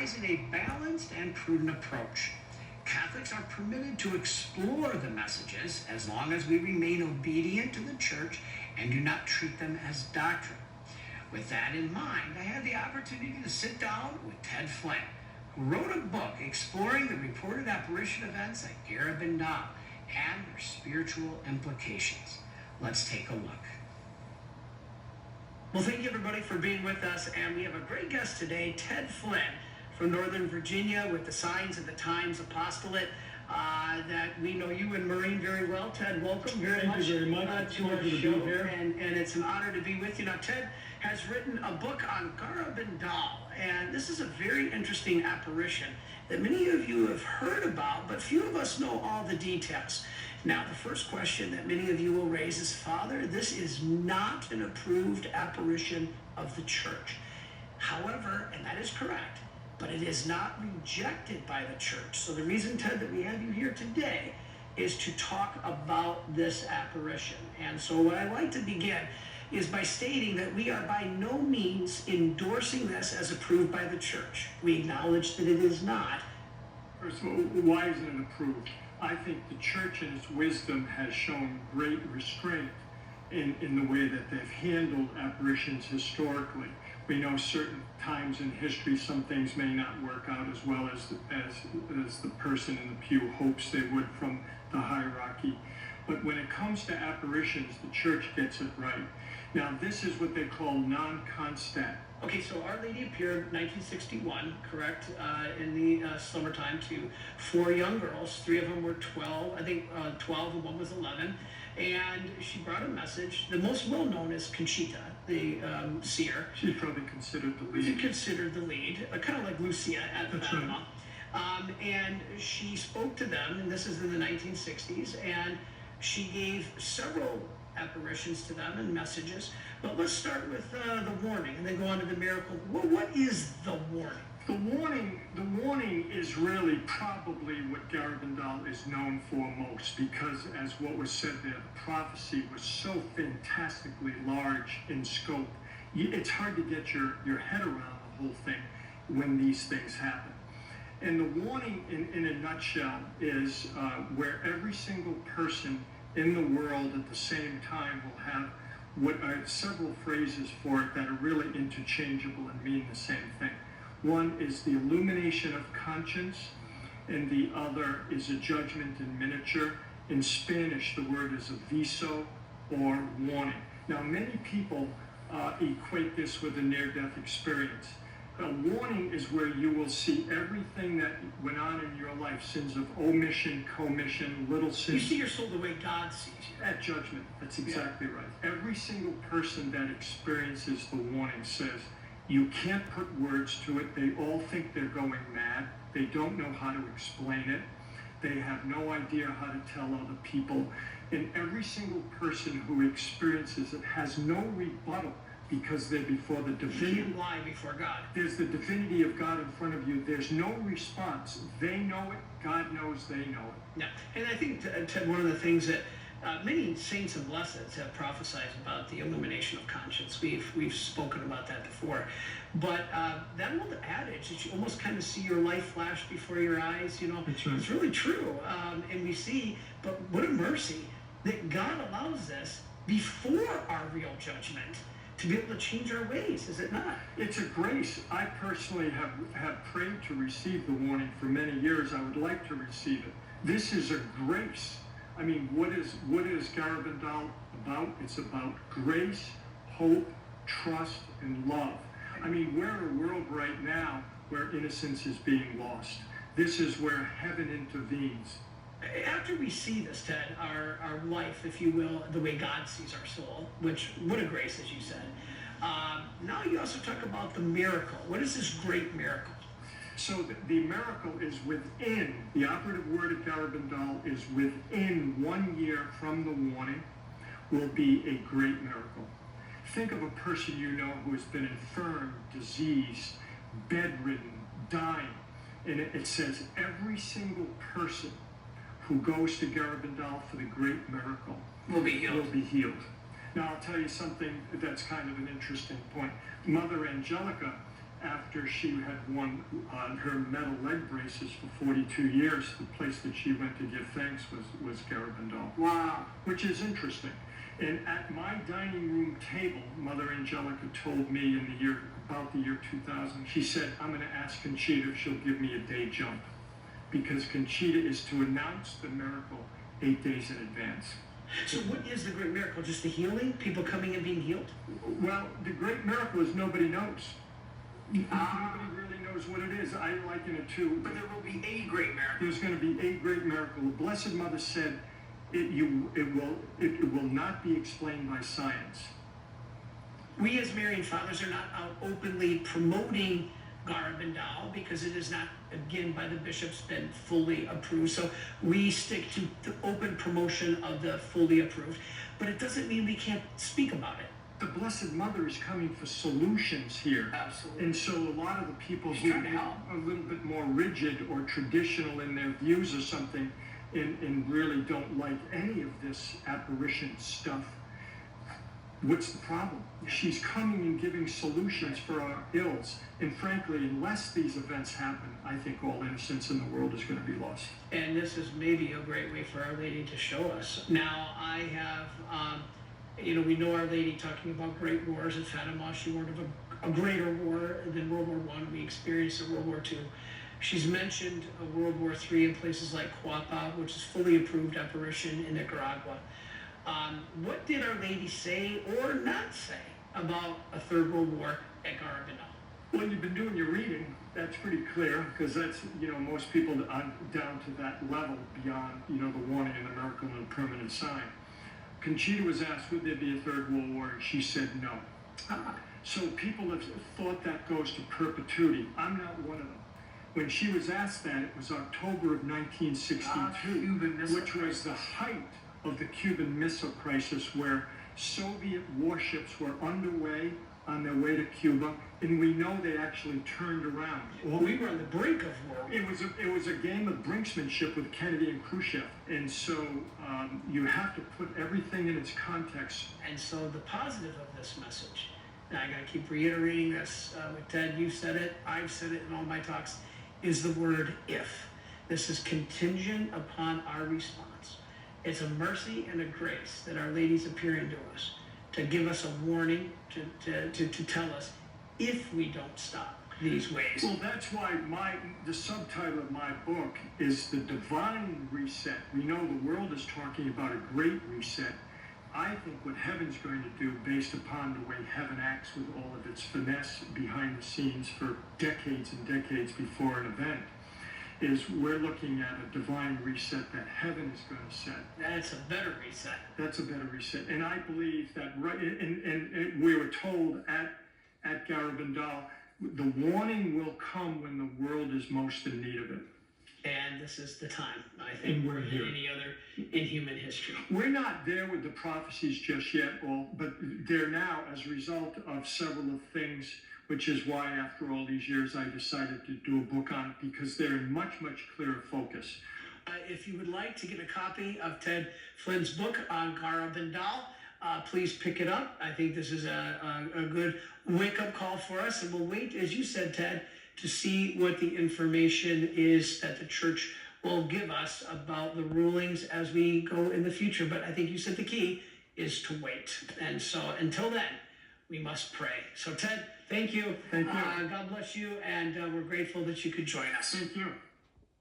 advising a balanced and prudent approach. Catholics are permitted to explore the messages as long as we remain obedient to the Church and do not treat them as doctrine. With that in mind, I had the opportunity to sit down with Ted Flynn, who wrote a book exploring the reported apparition events at Garabandal and their spiritual implications. Let's take a look. Well, thank you everybody for being with us, and we have a great guest today, Ted Flynn from Northern Virginia with the Signs of the Times Apostolate. That we know you and Maureen very well. Ted, welcome very much. Thank you very much. To our show, and it's an honor to be with you. Now, Ted has written a book on Garabandal, and this is a very interesting apparition that many of you have heard about, but few of us know all the details. Now, the first question that many of you will raise is, Father, this is not an approved apparition of the Church. However, and that is correct, but it is not rejected by the Church. So the reason, Ted, that we have you here today is to talk about this apparition. And so what I'd like to begin is by stating that we are by no means endorsing this as approved by the Church. We acknowledge that it is not. First of all, why isn't it approved? I think the Church in its wisdom has shown great restraint in the way that they've handled apparitions historically. We know certain times in history some things may not work out as well as the person in the pew hopes they would from the hierarchy. But when it comes to apparitions, the Church gets it right. Now, this is what they call non-constant. Okay, so Our Lady appeared in 1961, correct, in the summertime to 4 young girls. 3 of them were 12, I think 12 and one was 11. And she brought a message. The most well-known is Conchita, the seer. She's probably considered the lead. She's considered the lead, kind of like Lucia at the Panama. Right. And she spoke to them, and this is in the 1960s, and she gave several apparitions to them and messages. But let's start with the warning and then go on to the miracle. Well, what is the warning? The warning is really probably what Garabandal is known for most, because as what was said there, the prophecy was so fantastically large in scope. It's hard to get your head around the whole thing when these things happen. And the warning in a nutshell is where every single person in the world at the same time will have what are several phrases for it that are really interchangeable and mean the same thing. One is the illumination of conscience, and the other is a judgment in miniature. In Spanish, the word is aviso, or warning. Now, many people equate this with a near-death experience. A warning is where you will see everything that went on in your life, sins of omission, commission, little sins. You see your soul the way God sees you. At judgment, that's exactly right. Every single person that experiences the warning says, you can't put words to it. They all think they're going mad. They don't know how to explain it. They have no idea how to tell other people. And every single person who experiences it has no rebuttal, because they're before the divinity. You lie before God. There's the divinity of God in front of you. There's no response. They know it. God knows they know it. Yeah, and I think, Ted, one of the things that many saints and blesseds have prophesied about the illumination of conscience. We've spoken about that before. But that old adage that you almost kind of see your life flash before your eyes, Right. It's really true. And we see, but what a mercy that God allows this before our real judgment, to be able to change our ways, is it not? It's a grace. I personally have prayed to receive the warning for many years. I would like to receive it. This is a grace. I mean, what is Garabandal about? It's about grace, hope, trust, and love. I mean, we're in a world right now where innocence is being lost. This is where heaven intervenes. After we see this, Ted, our life, if you will, the way God sees our soul, which, what a grace, as you said. Now you also talk about the miracle. What is this great miracle? So the miracle is within, the operative word of Garabandal is within 1 year from the warning will be a great miracle. Think of a person you know who has been infirm, diseased, bedridden, dying. And it says every single person who goes to Garabandal for the great miracle will be healed. Now, I'll tell you something that's kind of an interesting point. Mother Angelica after she had worn her metal leg braces for 42 years. The place that she went to give thanks was Garabandal. Wow. Which is interesting. And at my dining room table, Mother Angelica told me about the year 2000, she said, I'm going to ask Conchita if she'll give me a day jump, because Conchita is to announce the miracle 8 days in advance. So what is the great miracle? Just the healing? People coming and being healed? Well, the great miracle is nobody knows. Nobody really knows what it is. I liken it to... But there will be a great miracle. There's going to be a great miracle. The Blessed Mother said, it will not be explained by science. We as Marian fathers are not out openly promoting Garabandal because it is not, again, by the bishops been fully approved. So we stick to the open promotion of the fully approved. But it doesn't mean we can't speak about it. The Blessed Mother is coming for solutions here. Absolutely. And so a lot of the people who are a little bit more rigid or traditional in their views or something and really don't like any of this apparition stuff, what's the problem? She's coming and giving solutions for our ills. And frankly, unless these events happen, I think all innocence in the world is going to be lost. And this is maybe a great way for Our Lady to show us. Now, I have, we know Our Lady talking about great wars at Fatima. She warned of a greater war than World War I. We experienced in World War II. She's mentioned World War III in places like Cuapa, which is fully approved apparition in Nicaragua. What did Our Lady say or not say about a Third World War at Garabandal? Well, you've been doing your reading. That's pretty clear, because that's, most people aren't down to that level beyond, the warning and the miracle and the permanent sign. Conchita was asked, would there be a Third World War? And she said no. So people have thought that goes to perpetuity. I'm not one of them. When she was asked that, it was October of 1962, which was the height of the Cuban Missile Crisis, where Soviet warships were underway on their way to Cuba, and we know they actually turned around. Well, we were on the brink of war. It was a game of brinksmanship with Kennedy and Khrushchev, and so you have to put everything in its context. And so the positive of this message, and I got to keep reiterating this with Ted, you said it, I've said it in all my talks, is the word if. This is contingent upon our response. It's a mercy and a grace that Our Lady's appearing to us, to give us a warning, to tell us if we don't stop these ways. Well, that's why the subtitle of my book is The Divine Reset. We know the world is talking about a great reset. I think what heaven's going to do, based upon the way heaven acts with all of its finesse behind the scenes for decades and decades before an event, is we're looking at a divine reset that heaven is going to set. That's a better reset. That's a better reset. And I believe that, and we were told at Garabandal, the warning will come when the world is most in need of it. And this is the time, I think, more than any other in human history. We're not there with the prophecies just yet, but they're now as a result of several of things, which is why after all these years I decided to do a book on it, because they're in much, much clearer focus. If you would like to get a copy of Ted Flynn's book on Garabandal, please pick it up. I think this is a good wake-up call for us, and we'll wait, as you said, Ted, to see what the information is that the church will give us about the rulings as we go in the future. But I think you said the key is to wait. And so until then, we must pray. So Ted, thank you. Thank you. God bless you, and we're grateful that you could join us. Thank you.